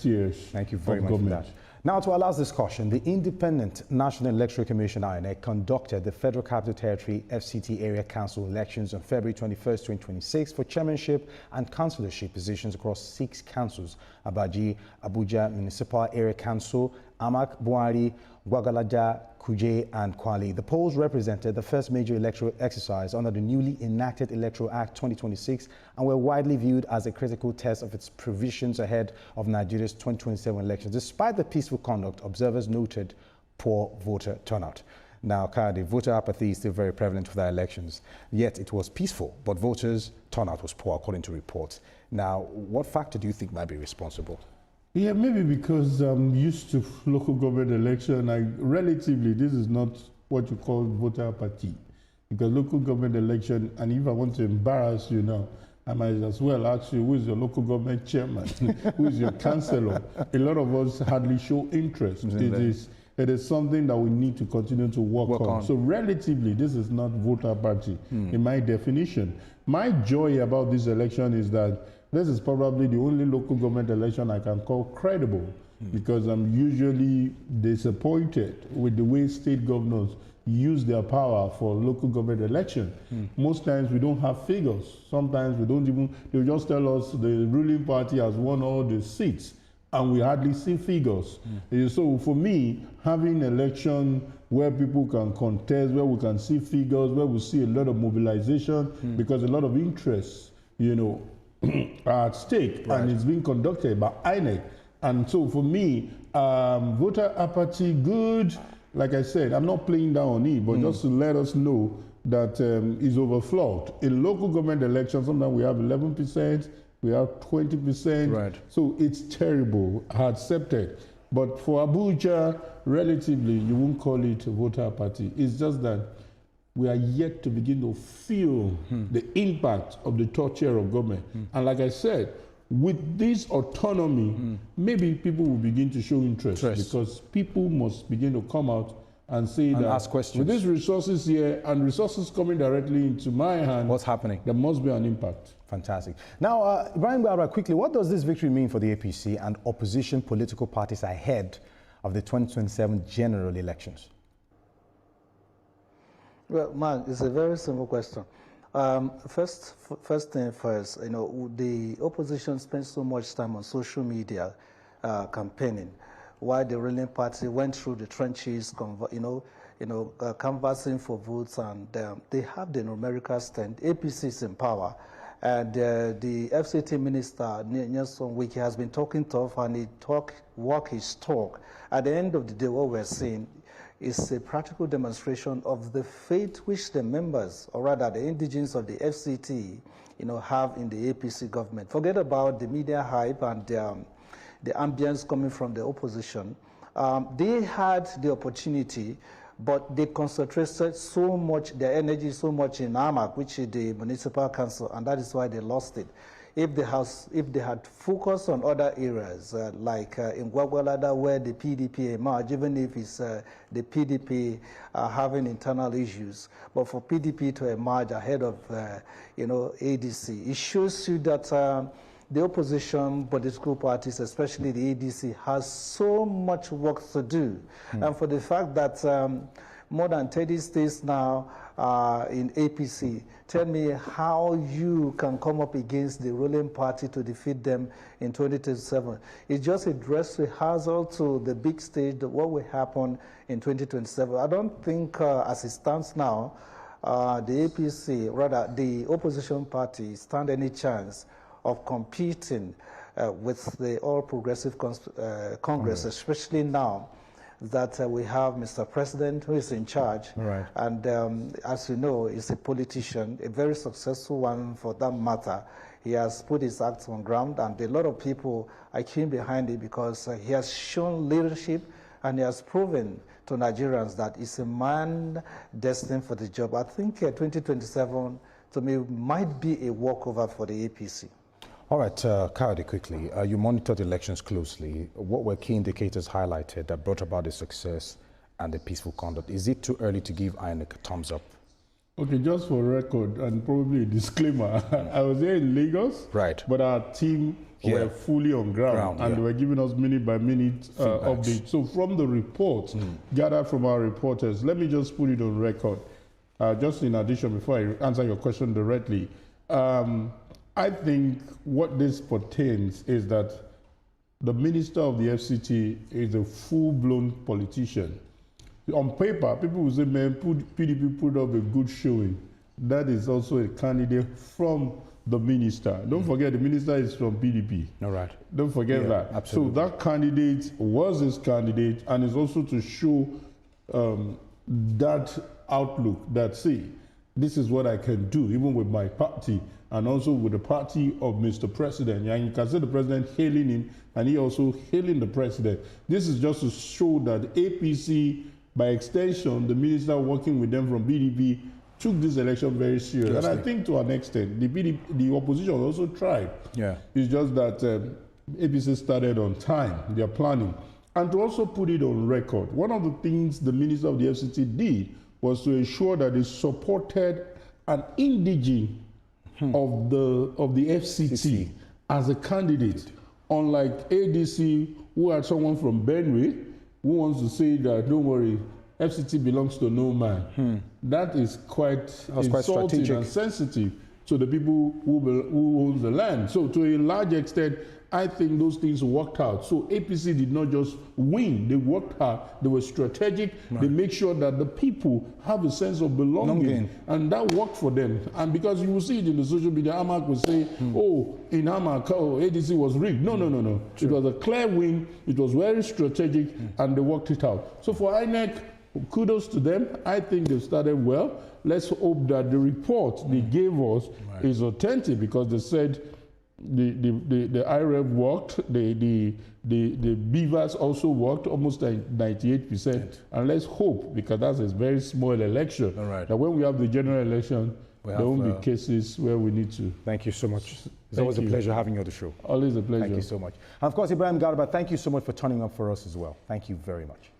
years. Thank you very much for that. Now to our last discussion, the Independent National Electoral Commission (INEC) conducted the Federal Capital Territory FCT Area Council elections on February 21st, 2026 for chairmanship and councillorship positions across 6 councils: Abaji, Abuja Municipal Area Council, Amak, Buhari, Gwagwalada, Kuje and Kwali. The polls represented the first major electoral exercise under the newly enacted Electoral Act 2026 and were widely viewed as a critical test of its provisions ahead of Nigeria's 2027 elections. Despite the peaceful conduct, observers noted poor voter turnout. Now, Kayode, voter apathy is still very prevalent for the elections. Yet it was peaceful, but voters' turnout was poor, according to reports. Now, what factor do you think might be responsible? Yeah, maybe because I'm used to local government election. Relatively, this is not what you call voter apathy. Because local government election, and if I want to embarrass you now, I might as well ask you, who is your local government chairman? Who is your councillor? A lot of us hardly show interest. It is something that we need to continue to work on. So relatively, this is not voter apathy in my definition. My joy about this election is that this is probably the only local government election I can call credible, because I'm usually disappointed with the way state governors use their power for local government election. Most times we don't have figures. Sometimes we don't even, they just tell us the ruling party has won all the seats and we hardly see figures. So for me, having election where people can contest, where we can see figures, where we see a lot of mobilization, because a lot of interest, you know, are at stake, and it's being conducted by INEC. And so for me, voter apathy, good. Like I said, I'm not playing down on it, but just to let us know that is overflowed. In local government elections, sometimes we have 11%, we have 20%. So it's terrible, I accept it. But for Abuja, relatively, you won't call it voter apathy. It's just that we are yet to begin to feel the impact of the torture of government. And like I said, with this autonomy, maybe people will begin to show interest, because people must begin to come out and say and ask questions. With these resources here and resources coming directly into my hand, what's happening? There must be an impact. Fantastic. Now, Ibrahim Barra, quickly, what does this victory mean for the APC and opposition political parties ahead of the 2027 general elections? Well, Mark, it's a very simple question. First thing first, you know, the opposition spent so much time on social media campaigning, while the ruling party went through the trenches, canvassing for votes, and they have the numerical strength. APC is in power, and the FCT minister, Nelson Wiki, has been talking tough, and he walk his talk. At the end of the day, what we're seeing is a practical demonstration of the faith which the members, or rather the indigents of the FCT, have in the APC government. Forget about the media hype and the ambience coming from the opposition. They had the opportunity, but they concentrated so much, their energy so much in Amak, which is the municipal council, and that is why they lost it. If they had focused on other areas, like in Gwagwalada, where the PDP emerged, even if it's the PDP having internal issues, but for PDP to emerge ahead of ADC, it shows you that the opposition political parties, especially the ADC, has so much work to do. And for the fact that more than 30 states now in APC, tell me how you can come up against the ruling party to defeat them in 2027. It's just a dress rehearsal to the big stage, what will happen in 2027. I don't think, as it stands now, the APC, rather the opposition party, stand any chance of competing with the All Progressive Congress, especially now that we have Mr. President who is in charge. And as you know, he's a politician, a very successful one for that matter. He has put his acts on ground, and a lot of people are keen behind it because he has shown leadership, and he has proven to Nigerians that he's a man destined for the job. I think 2027, to me, might be a walkover for the APC. All right, Kayode, quickly, you monitored elections closely. What were key indicators highlighted that brought about the success and the peaceful conduct? Is it too early to give INEC a thumbs up? Okay, just for record and probably a disclaimer, I was here in Lagos, but our team were fully on ground and they were giving us minute by minute updates. So from the reports gathered from our reporters, let me just put it on record. Just in addition, before I answer your question directly, I think what this pertains is that the minister of the FCT is a full-blown politician. On paper, people will say, man, PDP put up a good showing. That is also a candidate from the minister. Don't forget, the minister is from PDP. All right. Don't forget that. Absolutely. So that candidate was his candidate, and is also to show that outlook that, see, this is what I can do, even with my party, and also with the party of Mr. President. And you can see the president hailing him, and he also hailing the president. This is just to show that APC, by extension, the minister working with them from PDP, took this election very serious. And I think to an extent, the opposition also tried. Yeah. It's just that APC started on time, their planning. And to also put it on record, one of the things the minister of the FCT did was to ensure that they supported an indigene of the FCT as a candidate, unlike ADC, who had someone from Benue who wants to say that, don't worry, FCT belongs to no man. That is quite insulting and sensitive to the people who own the land. So to a large extent, I think those things worked out. So APC did not just win, they worked hard, they were strategic, they make sure that the people have a sense of belonging, and that worked for them. And because you will see it in the social media, Amak will say, oh, in Amak, ADC was rigged. No. It was a clear win, it was very strategic, and they worked it out. So for INEC, kudos to them. I think they've started well. Let's hope that the report they gave us is authentic, because they said the IREV worked, the Beavers also worked, almost 98%. And let's hope, because that's a very small election, that when we have the general election, there won't be cases where we need to. Thank you so much. It's always a pleasure having you on the show. Always a pleasure. Thank you so much. And of course, Ibrahim Garba, thank you so much for turning up for us as well. Thank you very much.